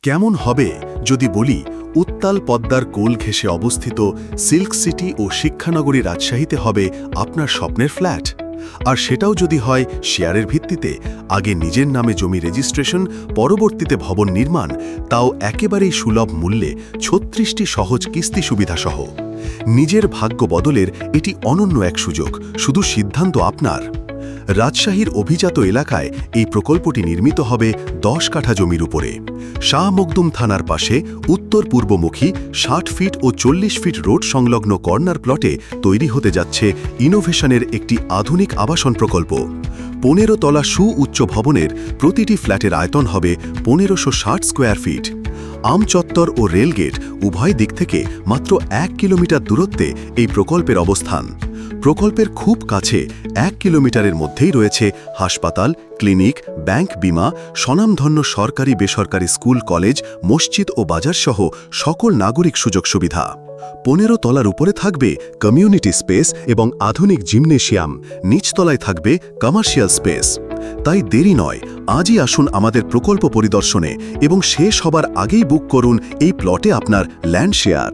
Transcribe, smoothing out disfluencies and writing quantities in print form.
কেমন হবে যদি বলি উত্তাল পদ্মার কোল ঘেঁষে অবস্থিত সিল্ক সিটি ও শিক্ষানগরী রাজশাহীতে হবে আপনার স্বপ্নের ফ্ল্যাট? আর সেটাও যদি হয় শেয়ারের ভিত্তিতে, আগে নিজের নামে জমি রেজিস্ট্রেশন, পরবর্তীতে ভবন নির্মাণ, তাও একেবারেই সুলভ মূল্যে ৩৬টি সহজ কিস্তি সুবিধাসহ। নিজের ভাগ্য বদলের এটি অনন্য এক সুযোগ, শুধু সিদ্ধান্ত আপনার। রাজশাহীর অভিজাত এলাকায় এই প্রকল্পটি নির্মিত হবে ১০ কাঠা জমির উপরে। শাহ মখদুম থানার পাশে উত্তর পূর্বমুখী ৬০ ফিট ও ৪০ ফিট রোড সংলগ্ন কর্নার প্লটে তৈরি হতে যাচ্ছে ইনোভেশনের একটি আধুনিক আবাসন প্রকল্প। ১৫ তলা সুউচ্চ ভবনের প্রতিটি ফ্ল্যাটের আয়তন হবে ১৫৬০ স্কোয়ার ফিট। আমচত্বর ও রেলগেট উভয় দিক থেকে মাত্র ১ কিলোমিটার দূরত্বে এই প্রকল্পের অবস্থান। প্রকল্পের খুব কাছে ১ কিলোমিটারের মধ্যেই রয়েছে হাসপাতাল, ক্লিনিক, ব্যাংক, বিমা, স্বনামধন্য সরকারি বেসরকারি স্কুল, কলেজ, মসজিদ ও বাজারসহ সকল নাগরিক সুযোগ সুবিধা। ১৫ তলার উপরে থাকবে কমিউনিটি স্পেস এবং আধুনিক জিমনেশিয়াম, নিচতলায় থাকবে কমার্শিয়াল স্পেস। তাই দেরি নয়, আজই আসুন আমাদের প্রকল্প পরিদর্শনে এবং শেষ হবার আগেই বুক করুন এই প্লটে আপনার ল্যান্ড শেয়ার।